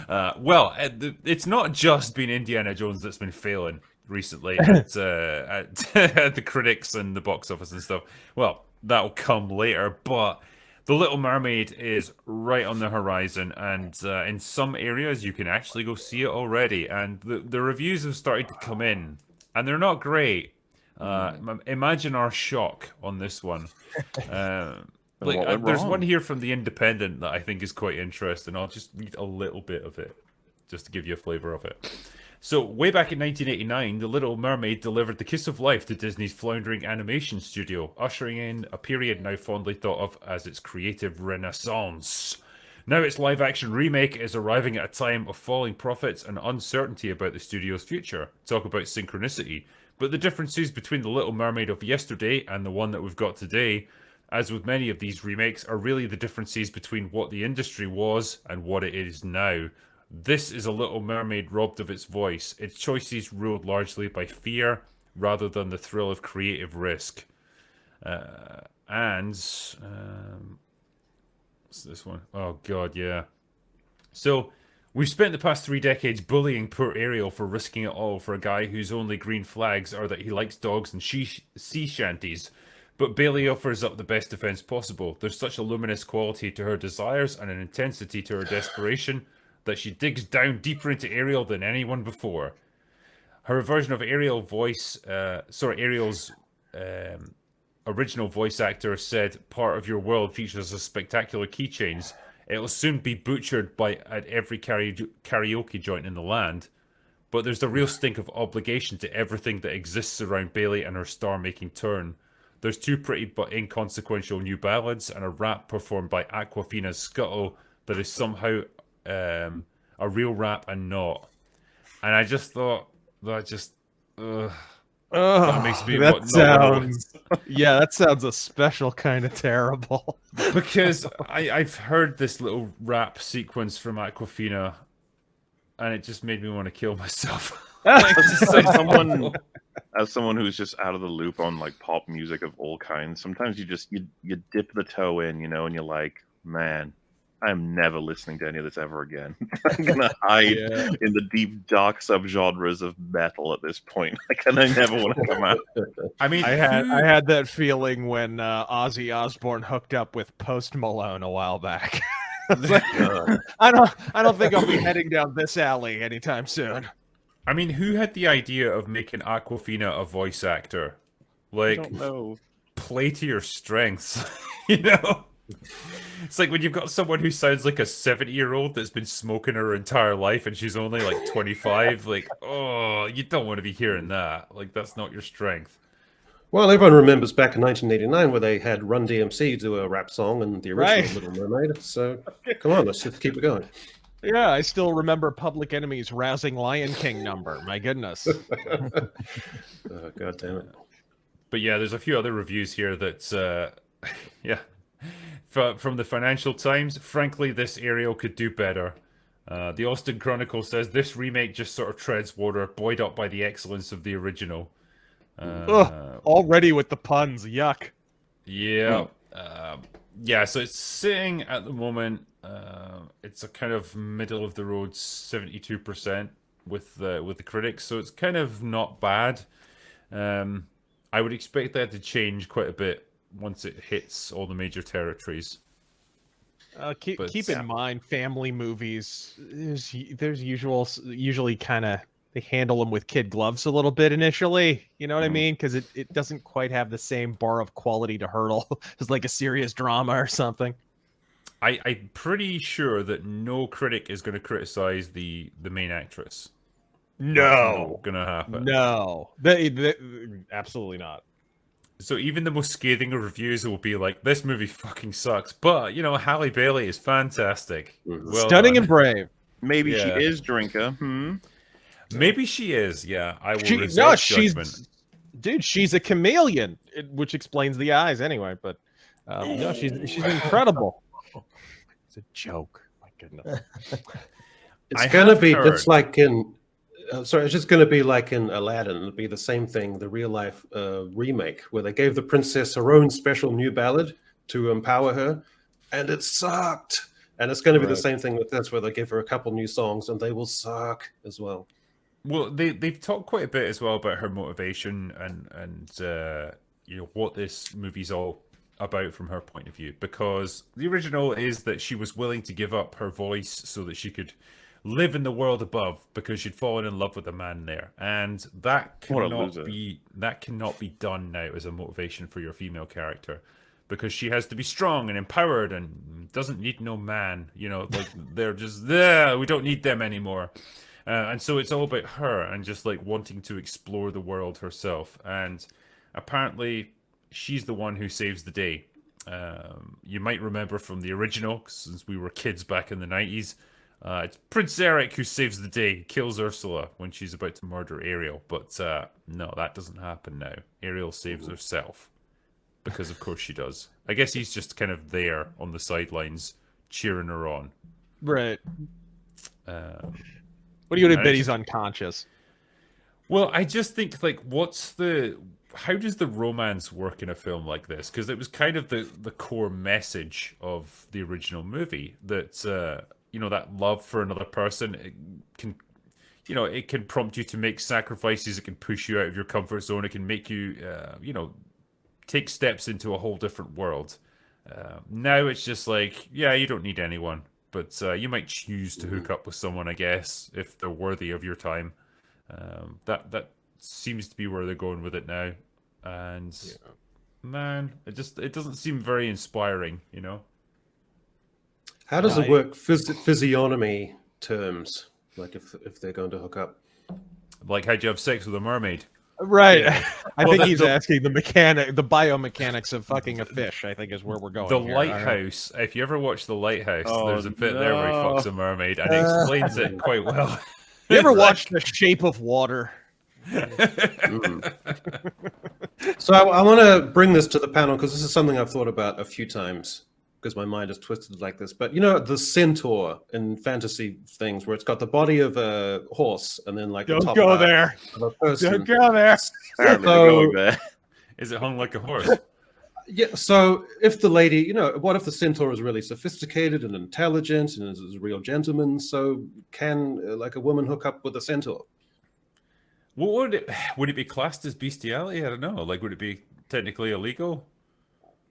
It's not just been Indiana Jones that's been failing recently at, at the critics and the box office and stuff. Well, that'll come later, but The Little Mermaid is right on the horizon, and in some areas you can actually go see it already. And the reviews have started to come in, and they're not great. Imagine our shock on this one. Uh, there's one here from The Independent that I think is quite interesting. I'll just read a little bit of it, just to give you a flavor of it. So, way back in 1989, The Little Mermaid delivered the kiss of life to Disney's floundering animation studio, ushering in a period now fondly thought of as its creative renaissance. Now its live-action remake is arriving at a time of falling profits and uncertainty about the studio's future. Talk about synchronicity. But the differences between The Little Mermaid of yesterday and the one that we've got today, as with many of these remakes, are really the differences between what the industry was and what it is now. This is a Little Mermaid robbed of its voice, its choices ruled largely by fear rather than the thrill of creative risk. What's this one? Oh god, yeah. So, we've spent the past 3 decades bullying poor Ariel for risking it all for a guy whose only green flags are that he likes dogs and sea shanties. But Bailey offers up the best defense possible. There's such a luminous quality to her desires and an intensity to her desperation that she digs down deeper into Ariel than anyone before. Her version of Ariel's original voice actor said, "Part of your world features a spectacular keychains. It'll soon be butchered at every karaoke joint in the land. But there's a real stink of obligation to everything that exists around Bailey and her star-making turn. There's 2 pretty but inconsequential new ballads and a rap performed by Aquafina's Scuttle that is somehow a real rap and not." And I just thought that that makes me that sounds a special kind of terrible. Because I've heard this little rap sequence from Aquafina, and it just made me want to kill myself. As someone who's just out of the loop on like pop music of all kinds, sometimes you dip the toe in, and you're like, man, I'm never listening to any of this ever again. I'm gonna hide in the deep, dark subgenres of metal at this point. I never want to come out. I mean, I had that feeling when Ozzy Osbourne hooked up with Post Malone a while back. I don't think I'll be heading down this alley anytime soon. I mean, who had the idea of making Aquafina a voice actor? Like, I don't know. Play to your strengths, It's like when you've got someone who sounds like a 70-year-old that's been smoking her entire life and she's only like 25. Like, oh, you don't want to be hearing that. Like, that's not your strength. Well, everyone remembers back in 1989 where they had Run DMC do a rap song and the original Little Mermaid. So, come on, let's just keep it going. Yeah, I still remember Public Enemy's rousing Lion King number. My goodness. Oh, God damn it. But yeah, there's a few other reviews here that, from the Financial Times. Frankly, this Ariel could do better. The Austin Chronicle says this remake just sort of treads water, buoyed up by the excellence of the original. Already with the puns, yuck. Yeah. So it's sitting at the moment. It's a kind of middle of the road 72% with the critics, so it's kind of not bad. I would expect that to change quite a bit once it hits all the major territories. Keep in mind, family movies, there's usually kind of, they handle them with kid gloves a little bit initially, you know what I mean? Because it doesn't quite have the same bar of quality to hurdle as like a serious drama or something. I'm pretty sure that no critic is going to criticize the main actress. No. That's not going to happen. No. They absolutely not. So even the most scathing of reviews will be like, this movie fucking sucks. But, Halle Bailey is fantastic. Well Stunning done. and brave. Maybe she is Drinker. Maybe she is, yeah. I will reserve judgment. Dude, she's a chameleon, which explains the eyes anyway. But no, she's incredible. It's a joke. My goodness. It's going to be just like in... it's just going to be like in Aladdin. It'll be the same thing, the real-life remake, where they gave the princess her own special new ballad to empower her, and it sucked. And it's going to be the same thing with this, where they give her a couple new songs and they will suck as well. Well, they've talked quite a bit as well about her motivation and what this movie's all about from her point of view, because the original is that she was willing to give up her voice so that she could live in the world above because she'd fallen in love with a man there, and that cannot be done now as a motivation for your female character, because she has to be strong and empowered and doesn't need no man. Like they're just there. We don't need them anymore. And so it's all about her and just like wanting to explore the world herself. And apparently she's the one who saves the day. You might remember from the original, since we were kids back in the 90s, it's Prince Eric who saves the day, kills Ursula when she's about to murder Ariel. But no, that doesn't happen now. Ariel saves herself, because of course she does. I guess he's just kind of there on the sidelines cheering her on. Right. What do you admit he's unconscious? Well, I just think, like, how does the romance work in a film like this? Because it was kind of the core message of the original movie, that that love for another person, it can prompt you to make sacrifices. It can push you out of your comfort zone. It can make you take steps into a whole different world. Now it's just like, yeah, you don't need anyone. But you might choose to hook up with someone, I guess, if they're worthy of your time. That seems to be where they're going with it now. And man, it doesn't seem very inspiring, How does it work physiognomy terms? Like if they're going to hook up, like how'd you have sex with a mermaid? Right. Yeah. I think he's asking the biomechanics of fucking a fish, I think, is where we're going. The Lighthouse. If you ever watch The Lighthouse, there's a bit there where he fucks a mermaid, and he explains it quite well. You ever watched The Shape of Water? So I want to bring this to the panel, because this is something I've thought about a few times, because my mind is twisted like this. But the centaur in fantasy things, where it's got the body of a horse and then like don't go there. Don't go there. Is it hung like a horse? Yeah. So if the lady, what if the centaur is really sophisticated and intelligent and is a real gentleman? So can like a woman hook up with a centaur? What would it be classed as bestiality? I don't know. Like, would it be technically illegal?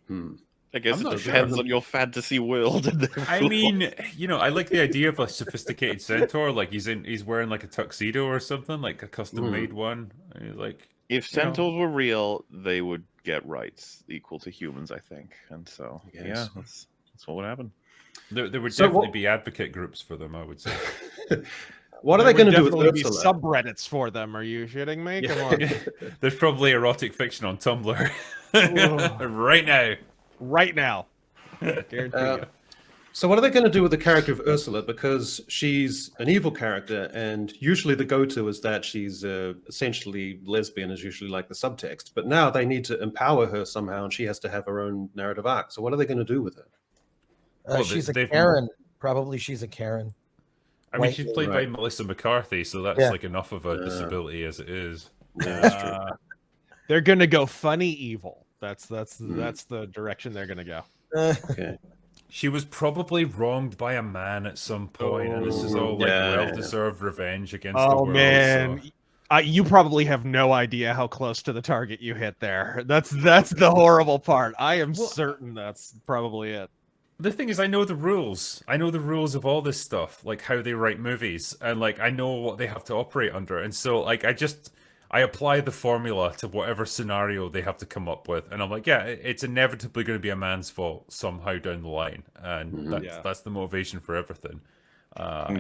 I guess it depends on your fantasy world. I mean, I like the idea of a sophisticated centaur. Like he's wearing like a tuxedo or something, like a custom made one. Like, if centaurs were real, they would get rights equal to humans, I think. And so, yeah, that's what would happen. There would definitely be advocate groups for them, I would say. What are they going to do with Ursula? Subreddits for them? Are you shitting me? Come on. There's probably erotic fiction on Tumblr right now. Right now. Guarantee you. So what are they going to do with the character of Ursula? Because she's an evil character, and usually the go-to is that she's essentially lesbian, is usually like the subtext. But now they need to empower her somehow, and she has to have her own narrative arc. So what are they going to do with her? She's a Karen. Probably she's a Karen. I mean, she's played by Melissa McCarthy, so that's like enough of a disability as it is. Yeah, that's true. They're going to go funny evil. That's the direction they're going to go. Okay. She was probably wronged by a man at some point, and this is all like well-deserved revenge against the world. Oh man, so. You probably have no idea how close to the target you hit there. That's the horrible part. I am certain that's probably it. The thing is, I know the rules. I know the rules of all this stuff, like how they write movies, and like I know what they have to operate under, and so like I apply the formula to whatever scenario they have to come up with, and I'm like, yeah, it's inevitably going to be a man's fault somehow down the line, and that's the motivation for everything.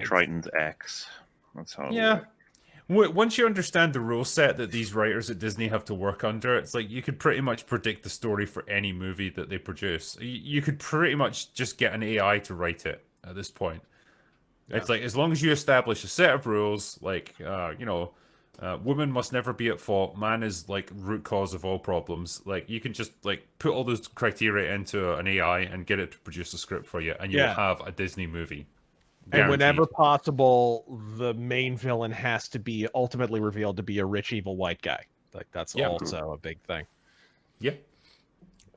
Triton's X. That's how. Yeah. Once you understand the rule set that these writers at Disney have to work under, it's like you could pretty much predict the story for any movie that they produce. You could pretty much just get an AI to write it at this point. Yeah. It's like, as long as you establish a set of rules, like, woman must never be at fault, man is like root cause of all problems. Like, you can just like put all those criteria into an AI and get it to produce a script for you, and you'll have a Disney movie. Guaranteed. And whenever possible, the main villain has to be ultimately revealed to be a rich, evil white guy. Like, that's also a big thing. Yeah.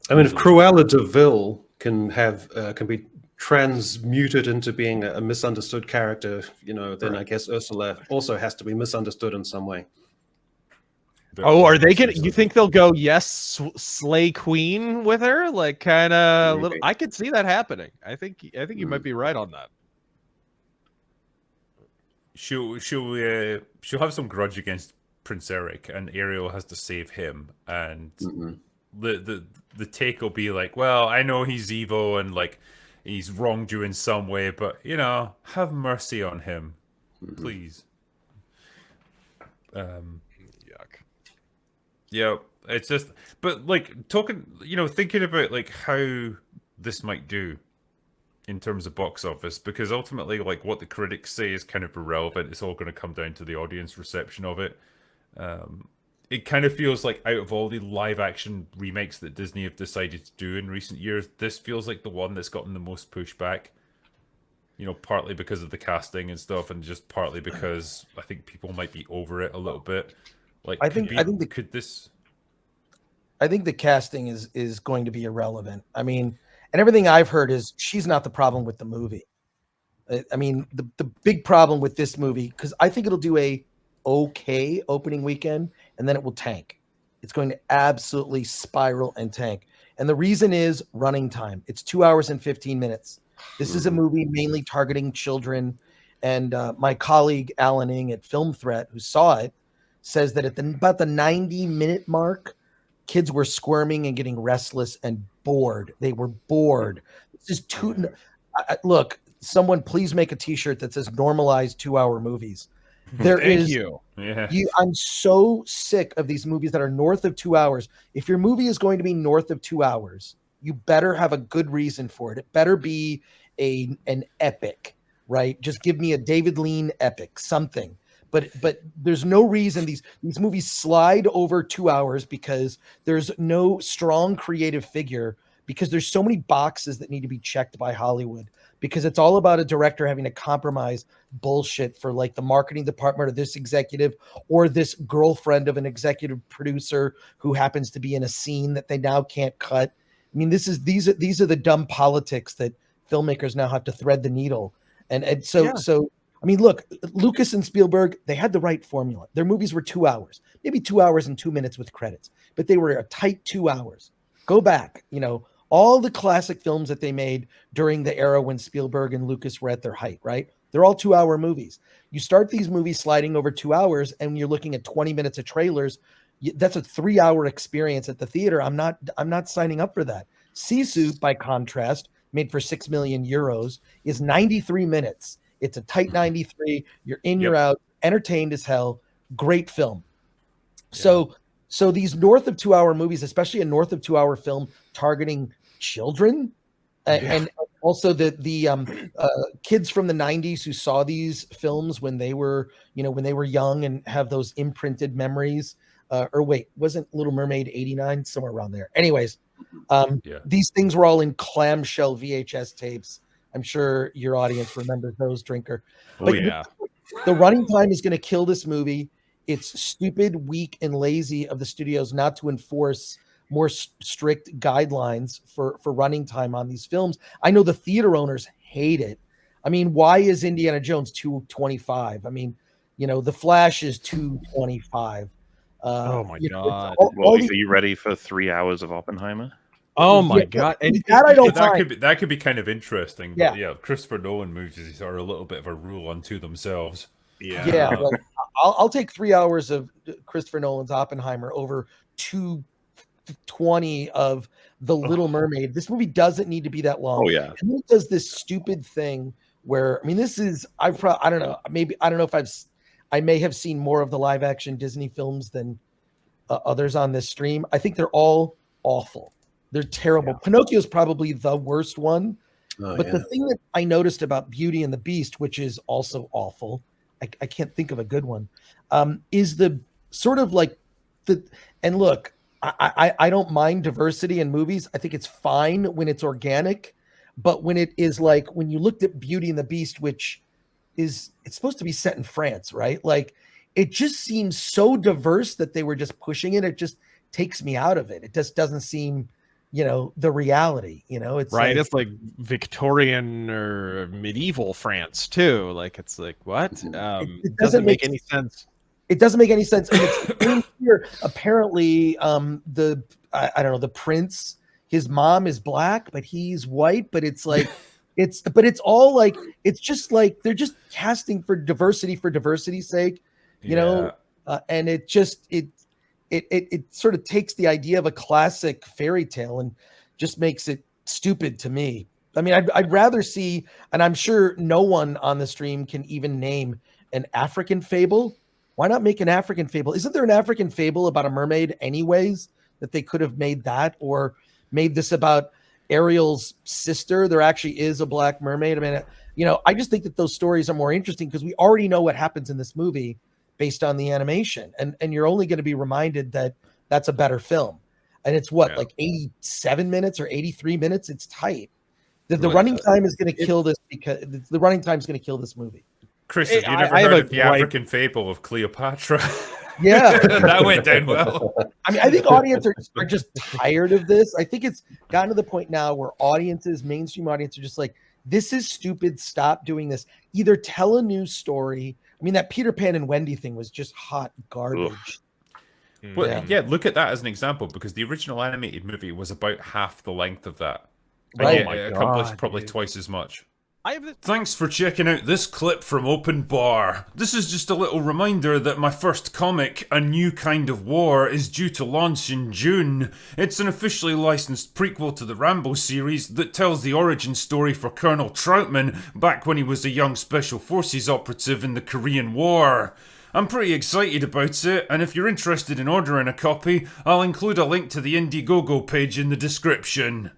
I mean, if Cruella de Vil can be transmuted into being a misunderstood character, then I guess Ursula also has to be misunderstood in some way. Oh, are they gonna? You think they'll go slay queen with her? Like kind of. I could see that happening. I think you might be right on that. She'll have some grudge against Prince Eric, and Ariel has to save him. And the take will be like, well, I know he's evil and like he's wronged you in some way, but have mercy on him, please. Yuck. Yeah, it's just, but like thinking about like how this might do in terms of box office, because ultimately, like what the critics say is kind of irrelevant. It's all going to come down to the audience reception of it. It kind of feels like out of all the live action remakes that Disney have decided to do in recent years, this feels like the one that's gotten the most pushback. Partly because of the casting and stuff, and just partly because I think people might be over it a little bit. Like, I think the casting is going to be irrelevant. I mean, and everything I've heard is she's not the problem with the movie. I mean, the big problem with this movie, because I think it'll do a okay opening weekend, and then it will tank. It's going to absolutely spiral and tank. And the reason is running time. It's 2 hours and 15 minutes. This is a movie mainly targeting children. And my colleague, Alan Ing at Film Threat, who saw it, says that at about the 90-minute mark, kids were squirming and getting restless and bored. They were bored. This is look, someone please make a t-shirt that says normalized 2-hour movies. Thank you. Yeah. I'm so sick of these movies that are north of 2 hours. If your movie is going to be north of 2 hours, you better have a good reason for it. It better be an epic, right? Just give me a David Lean epic, something. But there's no reason these movies slide over 2 hours because there's no strong creative figure, because there's so many boxes that need to be checked by Hollywood, because it's all about a director having to compromise bullshit for like the marketing department or this executive or this girlfriend of an executive producer who happens to be in a scene that they now can't cut. I mean, these are the dumb politics that filmmakers now have to thread the needle. And so I mean, look, Lucas and Spielberg, they had the right formula. Their movies were 2 hours, maybe 2 hours and 2 minutes with credits, but they were a tight 2 hours. Go back, all the classic films that they made during the era when Spielberg and Lucas were at their height, right? They're all 2-hour movies. You start these movies sliding over 2 hours and you're looking at 20 minutes of trailers. That's a 3-hour experience at the theater. I'm not signing up for that. Sisu, by contrast, made for 6 million euros, is 93 minutes. It's a tight 93. You're in, you're out, entertained as hell. Great film. Yeah. So these north of 2-hour movies, especially a north of 2-hour film targeting children, and also the kids from the 90s who saw these films when they were young and have those imprinted memories. Or wait, wasn't Little Mermaid 89? Somewhere around there. Anyways, these things were all in clamshell VHS tapes. I'm sure your audience remembers those, Drinker. But the running time is going to kill this movie. It's stupid, weak, and lazy of the studios not to enforce more strict guidelines for running time on these films. I know the theater owners hate it. I mean, why is Indiana Jones 225? I mean, The Flash is 225. Oh my God. Are you ready for 3 hours of Oppenheimer? Oh my God. And that could be kind of interesting. But Christopher Nolan movies are a little bit of a rule unto themselves. Yeah. Like, I'll take 3 hours of Christopher Nolan's Oppenheimer over 220 of The Little Mermaid. This movie doesn't need to be that long. Oh yeah. And it does this stupid thing where, I mean, this is, I don't know, maybe, I don't know if I may have seen more of the live action Disney films than others on this stream. I think they're all awful. They're terrible. Yeah. Pinocchio is probably the worst one. But the thing that I noticed about Beauty and the Beast, which is also awful, I can't think of a good one, is the sort of like and look, I don't mind diversity in movies. I think it's fine when it's organic, but when it is like, when you looked at Beauty and the Beast, which it's supposed to be set in France, right? Like, it just seems so diverse that they were just pushing it. It just takes me out of it. It just doesn't seem the reality. It's right. like, It's like Victorian or medieval France too. Like, it's like, what? it Doesn't make any sense. It doesn't make any sense. And it's the same here. Apparently, I don't know, the prince, his mom is black, but he's white. But it's like, it's all like, it's just like they're just casting for diversity's sake, and it just it sort of takes the idea of a classic fairy tale and just makes it stupid to me. I mean, I'd rather see, and I'm sure no one on the stream can even name an African fable. Why not make an African fable? Isn't there an African fable about a mermaid anyways that they could have made that, or made this about Ariel's sister? There actually is a black mermaid. I mean, I just think that those stories are more interesting because we already know what happens in this movie based on the animation. And you're only going to be reminded that that's a better film. And it's like 87 minutes or 83 minutes. It's tight. The running time is going to kill this, because the running time is going to kill this movie. Chris, have you never heard of the African fable of Cleopatra? Yeah. That went down well. I mean, I think audiences are just tired of this. I think it's gotten to the point now where mainstream audiences are just like, this is stupid. Stop doing this. Either tell a new story. I mean, that Peter Pan and Wendy thing was just hot garbage. Well, yeah, look at that as an example, because the original animated movie was about half the length of that. Right. It accomplished probably twice as much. Thanks for checking out this clip from Open Bar. This is just a little reminder that my first comic, A New Kind of War, is due to launch in June. It's an officially licensed prequel to the Rambo series that tells the origin story for Colonel Troutman back when he was a young Special Forces operative in the Korean War. I'm pretty excited about it, and if you're interested in ordering a copy, I'll include a link to the Indiegogo page in the description.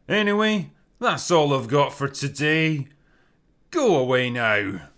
Anyway, that's all I've got for today. Go away now.